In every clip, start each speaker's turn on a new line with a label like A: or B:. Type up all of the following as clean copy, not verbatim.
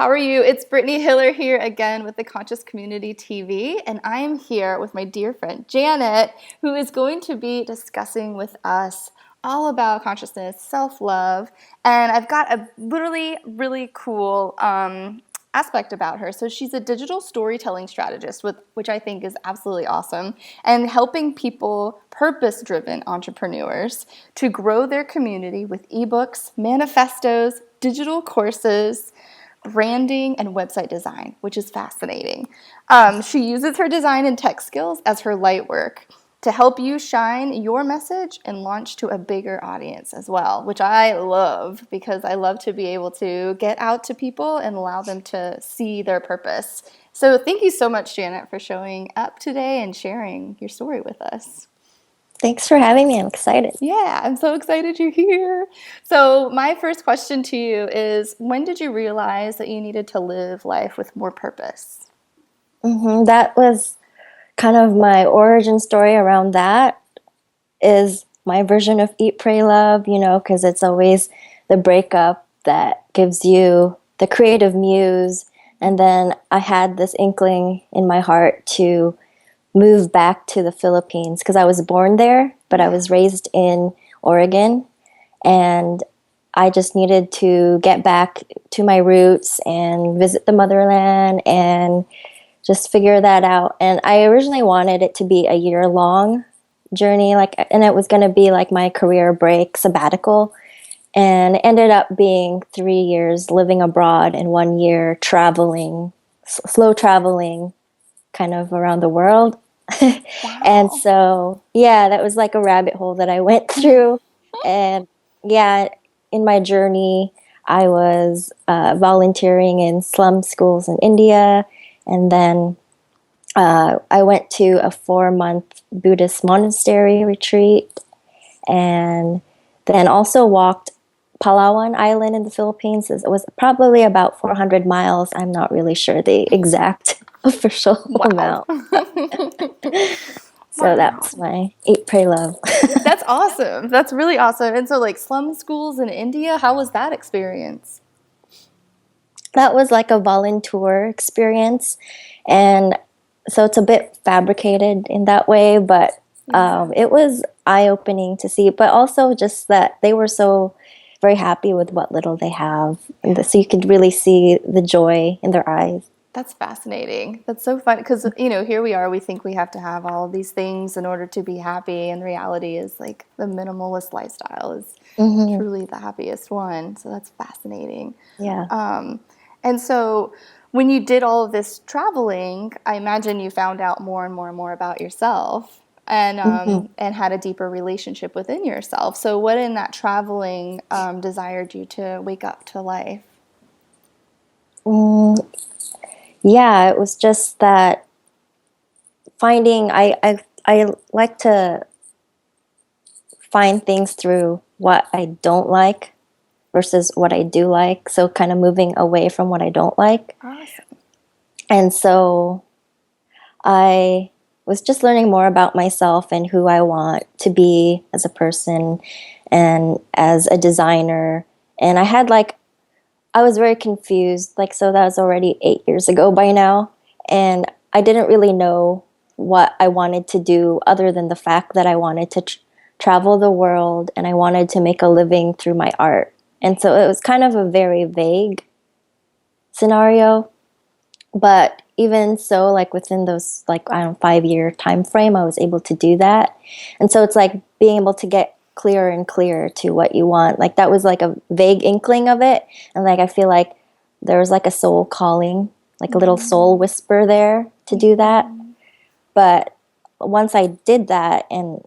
A: How are you? It's Brittney Hiller here again with the Conscious Community TV, and I am here with my dear friend Janet, who is going to be discussing with us all about consciousness, self-love, and I've got a really cool aspect about her. So she's a digital storytelling strategist, which I think is absolutely awesome, and helping people, purpose-driven entrepreneurs, to grow their community with ebooks, manifestos, digital courses, branding, and website design, which is fascinating. She uses her design and tech skills as her light work to help you shine your message and launch to a bigger audience as well, which I love because I love to be able to get out to people and allow them to see their purpose. So thank you so much, Janet, for showing up today and sharing your story with us.
B: Thanks for having me. I'm excited.
A: Yeah, I'm so excited you're here. So my first question to you is, when did you realize that you needed to live life with more purpose?
B: That was kind of my origin story around that is my version of Eat, Pray, Love, because it's always the breakup that gives you the creative muse. And then I had this inkling in my heart to move back to the Philippines because I was born there, but I was raised in Oregon, and I just needed to get back to my roots and visit the motherland and just figure that out. And I originally wanted it to be a year-long journey, and it was going to be like my career break sabbatical, and it ended up being 3 years living abroad and 1 year traveling, slow traveling kind of around the world.
A: Wow.
B: And so, yeah, that was like a rabbit hole that I went through. And yeah, in my journey, I was volunteering in slum schools in India. And then I went to a 4-month Buddhist monastery retreat. And then also walked Palawan Island in the Philippines. It was probably about 400 miles. I'm not really sure the exact official amount. So
A: Wow.
B: that's my Eat, Pray, Love.
A: That's awesome. That's really awesome. And so, like, slum schools in India, how was that experience?
B: That was like a volunteer experience. And so it's a bit fabricated in that way, but it was eye-opening to see. But also just that they were so very happy with what little they have. And so you could really see the joy in their eyes.
A: That's fascinating. That's so fun because, here we are, we think we have to have all of these things in order to be happy, and reality is like the minimalist lifestyle is truly the happiest one. So that's fascinating.
B: Yeah.
A: And so when you did all of this traveling, I imagine you found out more and more and more about yourself and had a deeper relationship within yourself. So what in that traveling desired you to wake up to life?
B: Yeah, it was just that finding, I like to find things through what I don't like versus what I do like. So kind of moving away from what I don't like.
A: Awesome.
B: And so I was just learning more about myself and who I want to be as a person and as a designer. And I was very confused. So that was already 8 years ago by now. And I didn't really know what I wanted to do other than the fact that I wanted to travel the world and I wanted to make a living through my art. And so it was kind of a very vague scenario. But even so, within those, 5-year time frame, I was able to do that. And so it's like being able to get clearer and clearer to what you want. That was like a vague inkling of it. And I feel like there was a soul calling, a little soul whisper there to do that. But once I did that and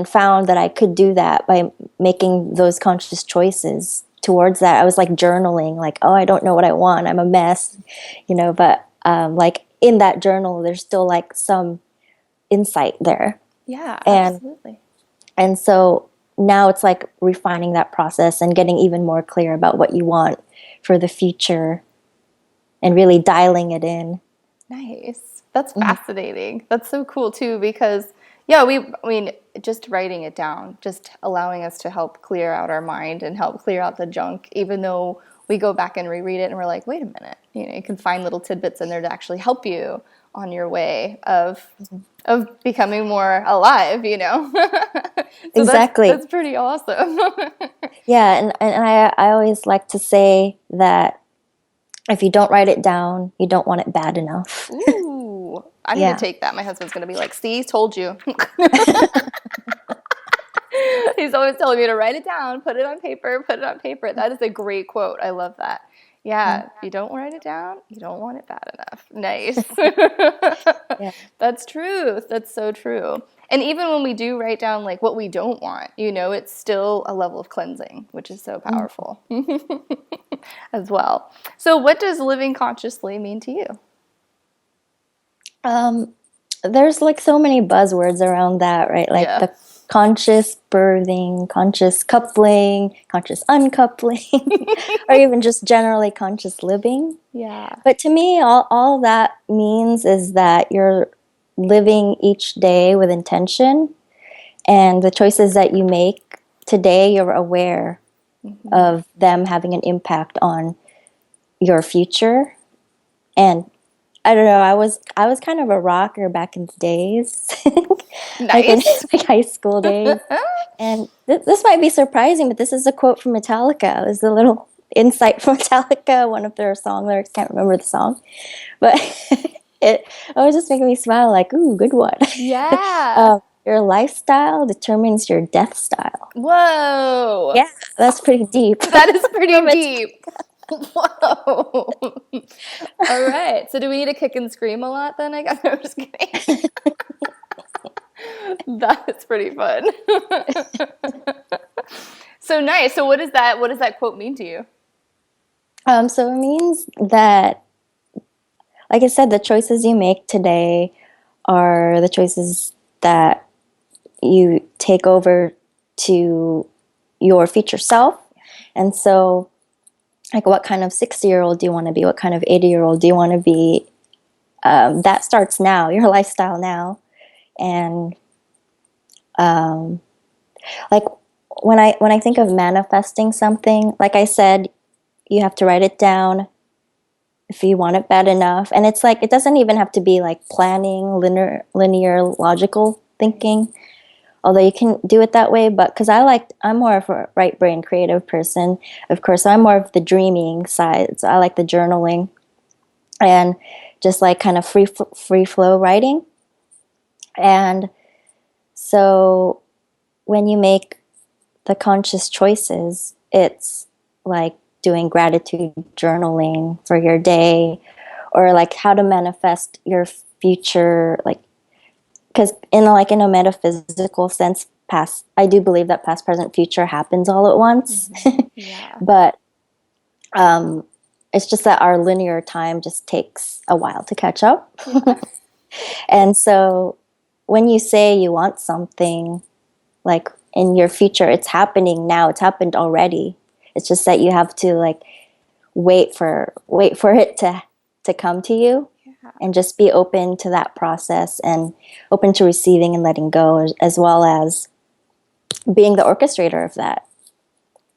B: found that I could do that by making those conscious choices towards that, I was journaling, oh, I don't know what I want. I'm a mess, but in that journal, there's still some insight there.
A: Yeah, absolutely.
B: And so now it's refining that process and getting even more clear about what you want for the future and really dialing it in.
A: Nice. That's fascinating. That's so cool too, because just writing it down, just allowing us to help clear out our mind and help clear out the junk, even though we go back and reread it and we're like, wait a minute, you can find little tidbits in there to actually help you on your way of becoming more alive, So
B: Exactly.
A: that's pretty awesome.
B: Yeah, and I always like to say that if you don't write it down, you don't want it bad enough.
A: Ooh, I need to take that. My husband's going to be like, see, told you. He's always telling me to write it down, put it on paper, put it on paper. That is a great quote. I love that. Yeah, if you don't write it down, you don't want it bad enough. Nice.
B: Yeah.
A: That's true. That's so true. And even when we do write down like what we don't want, it's still a level of cleansing, which is so powerful as well. So what does living consciously mean to you?
B: There's like so many buzzwords around that, right? Like the conscious birthing, conscious coupling, conscious uncoupling, or even just generally conscious living.
A: Yeah.
B: But to me, all that means is that you're living each day with intention, and the choices that you make today, you're aware of them having an impact on your future. And I don't know, I was kind of a rocker back in the days.
A: Nice.
B: Like in like high school days. And this might be surprising, but this is a quote from Metallica. It was a little insight from Metallica, one of their song lyrics. Can't remember the song. But it was just making me smile like, ooh, good one.
A: Yeah.
B: Your lifestyle determines your death style.
A: Whoa.
B: Yeah, that's pretty deep.
A: That is pretty deep. Whoa. All right. So do we need to kick and scream a lot then? I guess I'm just kidding. That's pretty fun. So nice. So what does that quote mean to you?
B: So it means that, like I said, the choices you make today are the choices that you take over to your future self. And so, like, what kind of 60-year-old do you want to be? What kind of 80-year-old do you want to be? That starts now, your lifestyle now. And like when I think of manifesting something, like I said, you have to write it down if you want it bad enough. And it's like, it doesn't even have to be like planning, linear logical thinking, although you can do it that way. But because I'm more of a right brain creative person, of course. I'm more of the dreaming side, so I like the journaling and just like kind of free flow writing. And so when you make the conscious choices, it's like doing gratitude journaling for your day, or like how to manifest your future, like, because in a metaphysical sense, I do believe that past, present, future happens all at once.
A: Yeah.
B: But it's just that our linear time just takes a while to catch up.
A: Yeah.
B: And so when you say you want something, like in your future, it's happening now. It's happened already. It's just that you have to like wait for it to come to you.
A: Yeah.
B: And just be open to that process and open to receiving and letting go, as well as being the orchestrator of that.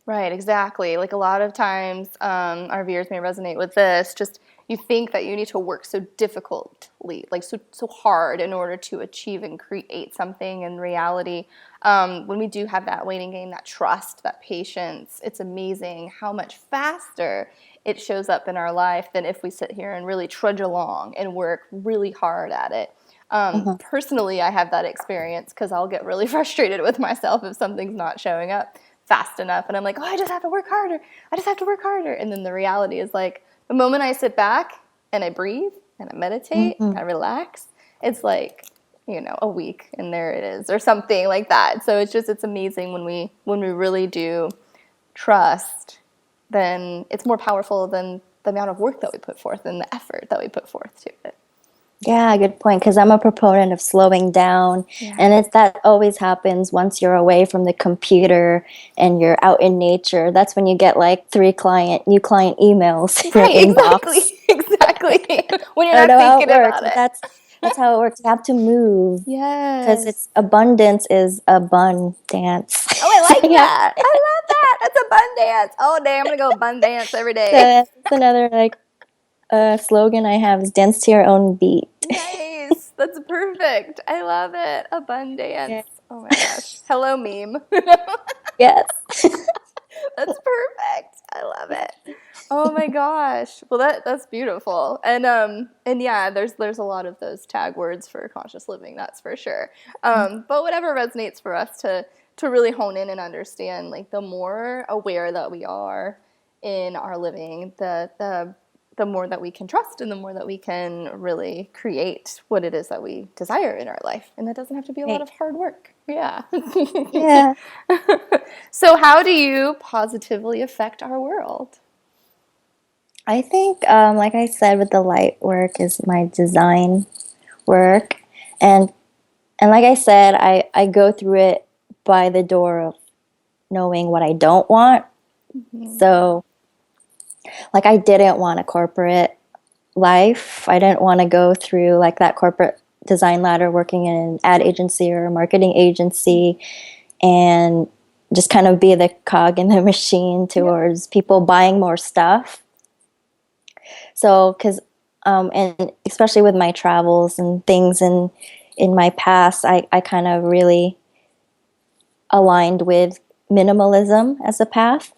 A: Right, exactly. Like a lot of times, our viewers may resonate with this. Just you think that you need to work so difficultly, like so hard in order to achieve and create something in reality. When we do have that waiting game, that trust, that patience, it's amazing how much faster it shows up in our life than if we sit here and really trudge along and work really hard at it. Personally, I have that experience because I'll get really frustrated with myself if something's not showing up fast enough. And I'm like, oh, I just have to work harder. I just have to work harder. And then the reality is like the moment I sit back and I breathe and I meditate and I relax, it's like, a week and there it is, or something like that. So it's amazing when we really do trust, then it's more powerful than the amount of work that we put forth and the effort that we put forth to it.
B: Yeah, good point. Because I'm a proponent of slowing down, and that always happens once you're away from the computer and you're out in nature. That's when you get like 3 new client emails in your inbox.
A: Exactly. When you're not thinking about it.
B: That's how it works. You have to move.
A: Yes.
B: Because abundance is abundance.
A: Oh, I like that. I love that. That's a bun dance. Oh, day, I'm going to go bun dance every
B: So
A: day.
B: that's another like slogan I have is dance to your own beat.
A: Nice. That's perfect. I love it. A bun dance.
B: Yeah.
A: Oh my gosh. Hello, meme.
B: Yes.
A: That's perfect. I love it. Oh my gosh. Well, that's beautiful. And yeah, there's a lot of those tag words for conscious living, that's for sure. But whatever resonates for us to really hone in and understand, like the more aware that we are in our living, the more that we can trust and the more that we can really create what it is that we desire in our life. And that doesn't have to be a lot
B: Right.
A: of hard work. Yeah.
B: Yeah.
A: So how do you positively affect our world?
B: I think, like I said, with the light work is my design work, and like I said, I go through it by the door of knowing what I don't want.
A: Mm-hmm.
B: So, like, I didn't want a corporate life. I didn't want to go through like that corporate design ladder working in an ad agency or a marketing agency and just kind of be the cog in the machine towards people buying more stuff. So, because, and especially with my travels and things in my past, I kind of really aligned with minimalism as a path.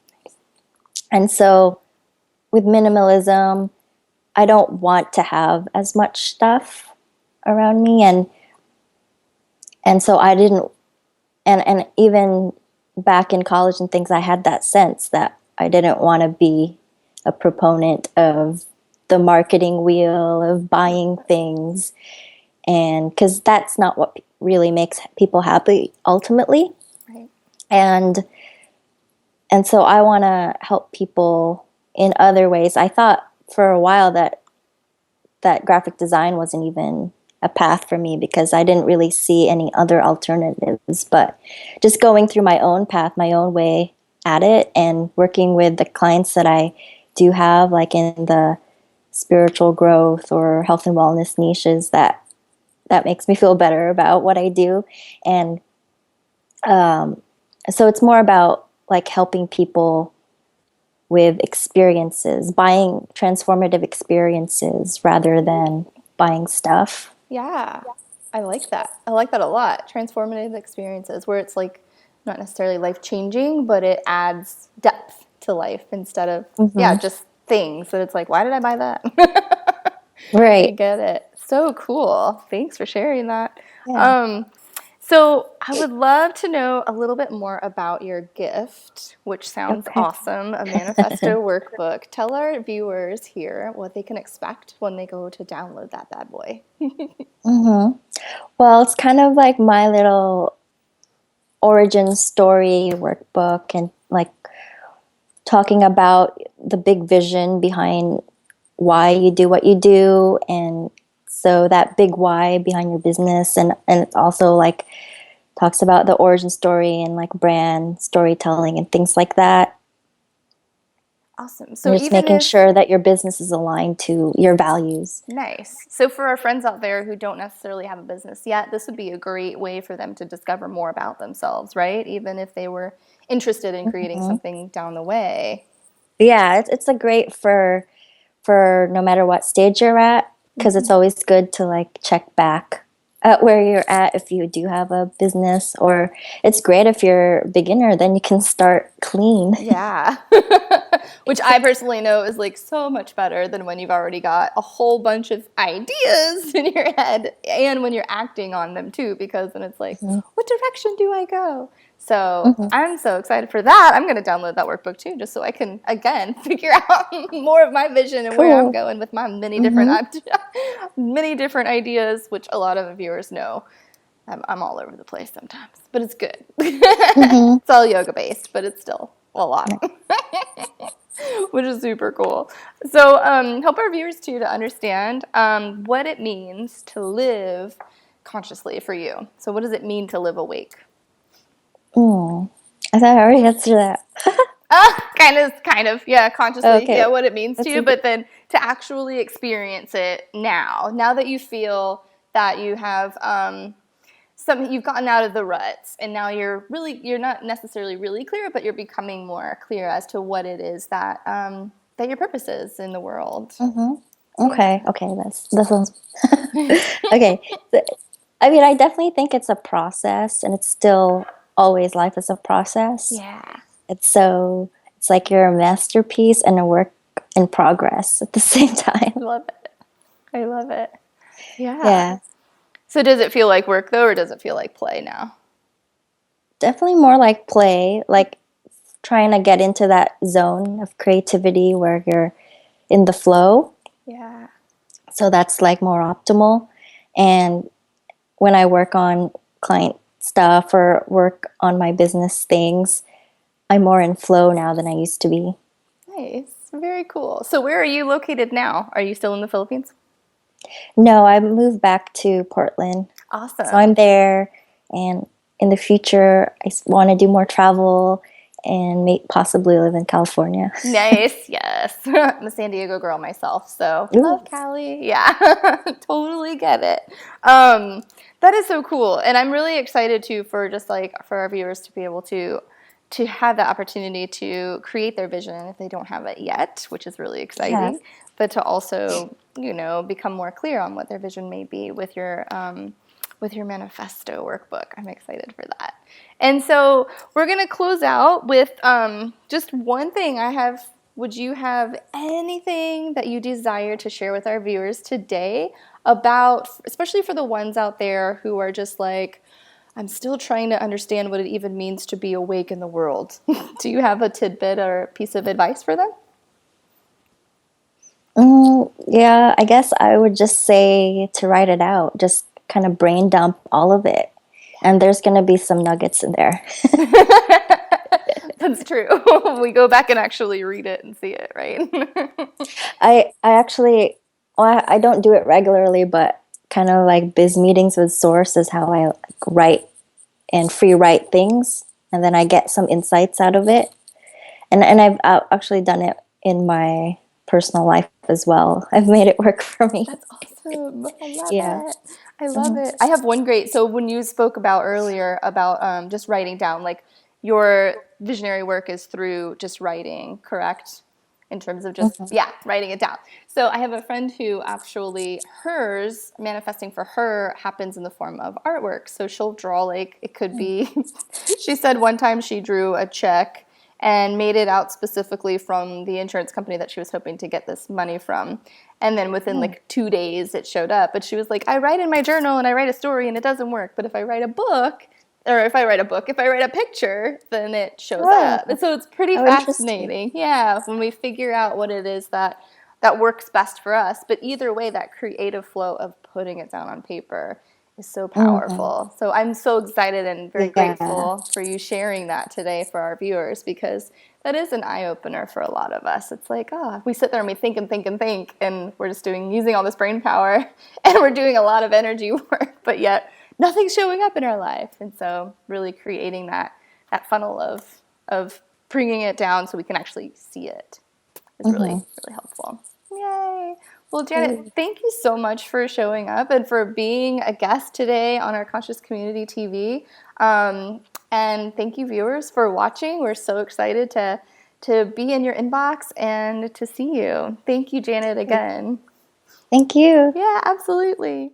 B: And so, with minimalism, I don't want to have as much stuff around me, and so I didn't, and even back in college and things, I had that sense that I didn't want to be a proponent of the marketing wheel of buying things, and because that's not what really makes people happy ultimately.
A: Right.
B: and and so I want to help people in other ways. I thought for a while that graphic design wasn't even a path for me because I didn't really see any other alternatives. But just going through my own path, my own way at it, and working with the clients that I do have, like in the spiritual growth or health and wellness niches, that makes me feel better about what I do. And so it's more about like helping people with experiences, buying transformative experiences rather than buying stuff.
A: Yeah. I like that. I like that a lot. Transformative experiences where it's like not necessarily life changing, but it adds depth to life instead of, yeah,
B: Mm-hmm.
A: just things that it's like, why did I buy that? I
B: Right.
A: get it. So cool. Thanks for sharing that.
B: Yeah.
A: Um, So I would love to know a little bit more about your gift, which sounds
B: Okay.
A: awesome, a manifesto workbook. Tell our viewers here what they can expect when they go to download that bad boy.
B: Mm-hmm. Well, it's kind of like my little origin story workbook and like talking about the big vision behind why you do what you do, and so that big why behind your business, and it's also like talks about the origin story and like brand storytelling and things like that,
A: Awesome.
B: and
A: So
B: just
A: even
B: making
A: if,
B: sure that your business is aligned to your values.
A: nice. So for our friends out there who don't necessarily have a business yet, this would be a great way for them to discover more about themselves, right? Even if they were interested in creating
B: Mhm.
A: something down the way.
B: Yeah, it's a great for no matter what stage you're at, because it's always good to like check back at where you're at if you do have a business, or it's great if you're a beginner, then you can start clean.
A: Yeah. Which I personally know is like so much better than when you've already got a whole bunch of ideas in your head and when you're acting on them too, because then it's like,
B: Mhm.
A: what direction do I go? So
B: Mhm.
A: I'm so excited for that. I'm going to download that workbook too, just so I can, again, figure out more of my vision and where I'm
B: Cool.
A: going with my many different,
B: Hmm.
A: many different ideas, which a lot of the viewers know. I'm all over the place sometimes, but it's good.
B: Hmm.
A: It's all yoga based, but it's still a lot, which is super cool. So help our viewers too to understand what it means to live consciously for you. So what does it mean to live awake?
B: Mm. I thought I already answered that.
A: Kind of, yeah, consciously,
B: Okay,
A: yeah, what it means to
B: that's
A: you,
B: a good.
A: but then to actually experience it now that you feel that you have you've gotten out of the ruts, and now you're not necessarily really clear, but you're becoming more clear as to what it is that that your purpose is in the world.
B: Mm-hmm. Okay. Okay. That sounds okay. So, I mean, I definitely think it's a process, and it's still always life is a process.
A: Yeah.
B: It's like you're a masterpiece and a work in progress at the same time.
A: I love it. I love it. Yeah.
B: Yeah.
A: So does it feel like work though, or does it feel like play now?
B: Definitely more like play, like trying to get into that zone of creativity where you're in the flow.
A: Yeah.
B: So that's like more optimal. And when I work on client stuff or work on my business things, I'm more in flow now than I used to be.
A: Nice. Very cool. So where are you located now? Are you still in the Philippines?
B: No, I moved back to Portland. So
A: Awesome.
B: I'm there, and in the future, I want to do more travel and possibly live in California.
A: Nice. Yes. I'm a San Diego girl myself, so love
B: Ooh.
A: Cali. Yeah. Totally get it. That is so cool. And I'm really excited too for just like for our viewers to be able to have the opportunity to create their vision if they don't have it yet, which is really
B: Yes.
A: exciting, but to also, become more clear on what their vision may be with your manifesto workbook. I'm excited for that. And so we're going to close out with just one thing. Would you have anything that you desire to share with our viewers today about, especially for the ones out there who are just like, I'm still trying to understand what it even means to be awake in the world. Do you have a tidbit or a piece of advice for them?
B: Yeah, I guess I would just say to write it out, just kind of brain dump all of it. And there's going to be some nuggets in there.
A: That's true. We go back and actually read it and see it, right?
B: I actually, well, I don't do it regularly, but kind of like biz meetings with Source is how I like write and free write things. And then I get some insights out of it. And I've actually done it in my personal life as well. I've made it work for me.
A: That's awesome. I love
B: Yeah.
A: it. I love
B: Mhm.
A: it. I have one great, so when you spoke about earlier about just writing down, like your visionary work is through just writing, correct? In terms of just,
B: Mhm.
A: yeah, writing it down. So I have a friend who actually, hers, manifesting for her happens in the form of artwork. So she'll draw, like, it could be, she said one time she drew a check and made it out specifically from the insurance company that she was hoping to get this money from. And then within like 2 days, it showed up. But she was like, I write in my journal and I write a story and it doesn't work. But if I write a book, or if I write a book, if I write a picture, then it shows
B: Oh,
A: up. And so it's pretty
B: how interesting.
A: fascinating. Yeah, when we figure out what it is that works best for us. But either way, that creative flow of putting it down on paper is so
B: Hmm.
A: powerful. So I'm so excited and very
B: Yeah.
A: grateful for you sharing that today for our viewers, because that is an eye opener for a lot of us. It's like, we sit there and we think and think and think, and we're just using all this brain power, and we're doing a lot of energy work, but yet nothing's showing up in our life. And so really creating that funnel of bringing it down so we can actually see it is really,
B: Hmm.
A: really helpful. Yay. Well, Janet, thank you so much for showing up and for being a guest today on our Conscious Community TV. And thank you, viewers, for watching. We're so excited to be in your inbox and to see you. Thank you, Janet, again.
B: Thank you.
A: Yeah, absolutely.